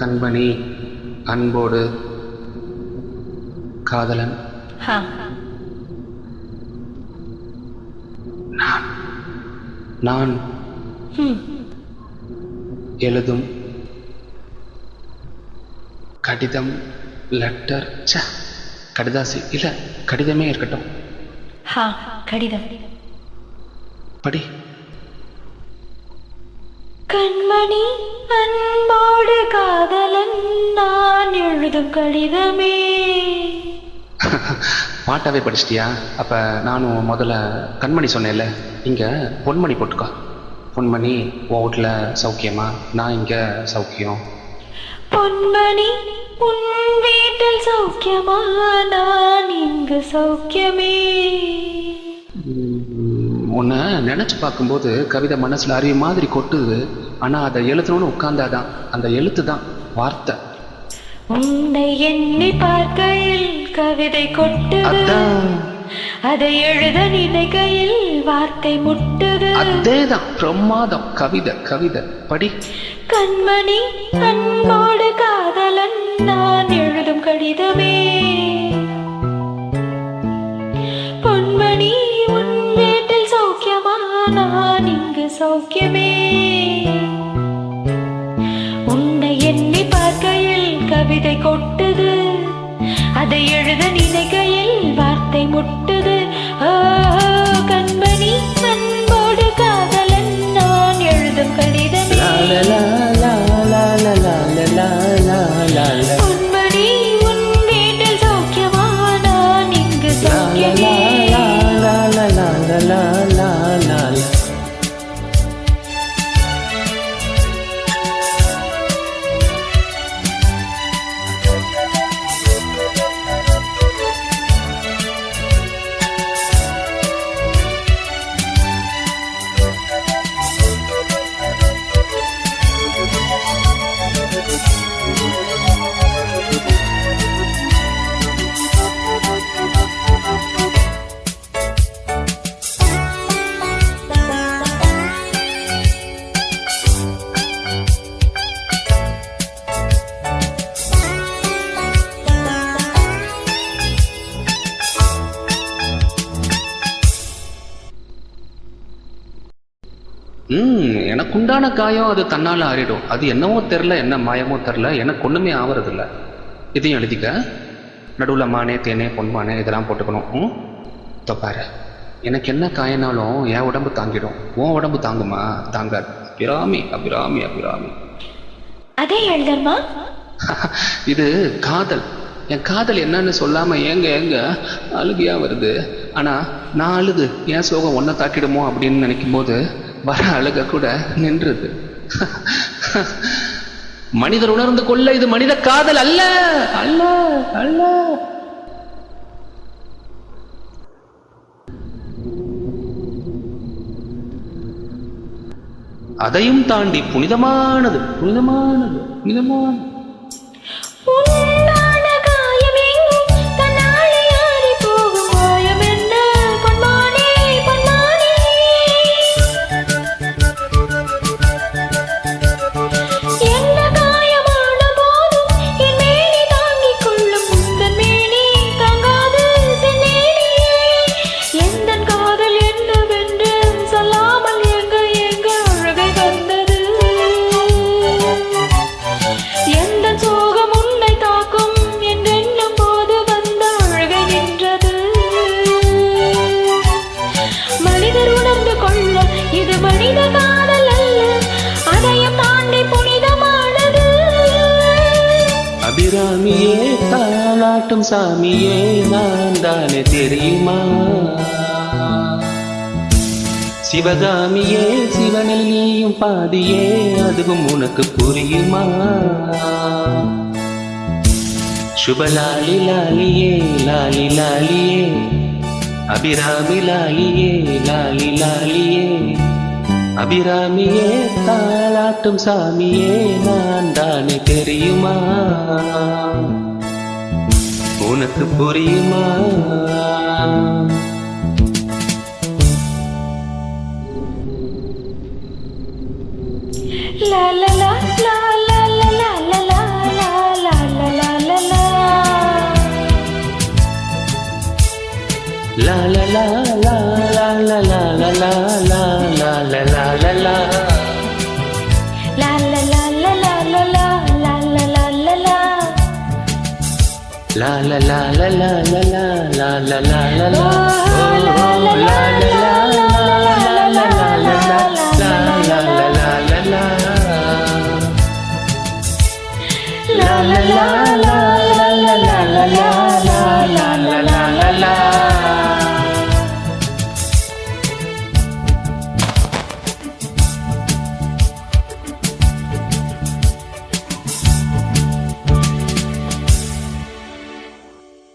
கண்மணி, அன்போடு காதலன். நான் எழுதும் கடிதம், லெட்டர், கடிதாசி இல்ல, கடிதமே இருக்கட்டும். கடிதம் படி. கண்மணி, அன்போடு காதலன், நான் எழுதும் கடிதமே. பாட்டாவே படிச்சிட்டியா? அப்ப நானும் முதல்ல கண்மணி சொன்னேன்ல, இங்க பொன்மணி போட்டுக்கோ. பொன்மணி, உன் வீட்டுல சௌக்கியமா? நான் இங்க சௌக்கியம். பொன்மணி, உன் வீட்டில் சௌக்கியமா? நான் இங்கு சௌக்கியமே. உன்னை நினைச்சு பார்க்கும்போது கவிதை மனசுல அறிவு மாதிரி கொட்டுது. ஆனா அதை எழுதணும்னு உட்கார்ந்தாதான் அந்த எழுத்து தான் வார்த்தை. உன்னை எண்ணி பார்க்கையில் கவிதை கொட்டுது, அதை எழுத நினைக்கையில் வார்த்தை முட்டுது. அதேதான் பிரமாதம். கவிதை கவிதை படி. கண்மணி, அன்போடு காதலன், நான் எழுதும் கடிதமே. பொன்மணி, உன் வீட்டில் சௌக்கியமா? நான் இங்கு சௌக்கியமே. உன்னை எண்ணி பார்க்கையில் கவிதை கொட்டுது, அதை எழுத நினைக்கையில் வார்த்தை முட்டுது. கண்மணி, அன்போடு காதலன், நான் எழுதும் கடிதமே. பொன்மணி, உன் வீட்டில் சௌக்கியமா? நான் இங்கு சௌக்கியமே. எனக்குண்டான காயம் அது தன்னால ஆறிடும். அது என்னவோ தெரில, என்ன மாயமோ தெரில, எனக்கு ஒண்ணுமே ஆவறதில்ல. இதையும் எழுதிக்க. நடுவுல மானே, தேனே, பொன்மானே இதெல்லாம் போட்டுக்கணும். பாரு, எனக்கு என்ன காயனாலும் என் உடம்பு தாங்கிடும். உன் உடம்பு தாங்குமா? தாங்காது. அபிராமி அபிராமி அபிராமி. அதே எழுதமா? இது காதல். என் காதல் என்னன்னு சொல்லாம ஏங்க ஏங்க அழுகையா வருது. ஆனா நான் அழுது என் சோகம் ஒன்ன தாக்கிடுமோ அப்படின்னு நினைக்கும் போது வர அழுக கூட நின்றுது. மனிதர் உணர்ந்து கொள்ள இது மனித காதல் அல்ல அல்ல அல்ல. அதையும் தாண்டி புனிதமானது புனிதமானது புனிதமானது. அபிராமியே, தாலாட்டும் சாமியே, நான் தானே தெரியுமா? சிவகாமியே, சிவனில் நீயும் பாதியே, அதுவும் உனக்கு புரியுமா? சுபலாலி லாலியே, லாலி லாலியே, அபிராமி லாலியே, லாலி லாலியே. அபிராமியே, தாலாட்டும் சாமியே, நான் தானே தெரியுமா? உனக்கு புரியுமா? la la la la la la la la லா லா லா லா லா லா லா லா லா லா லா லா லா லா லா. லா லா லா லா லா லா லா லா லா லா லா லா. லா லா லா லா லா லா லா லா லா லா லா.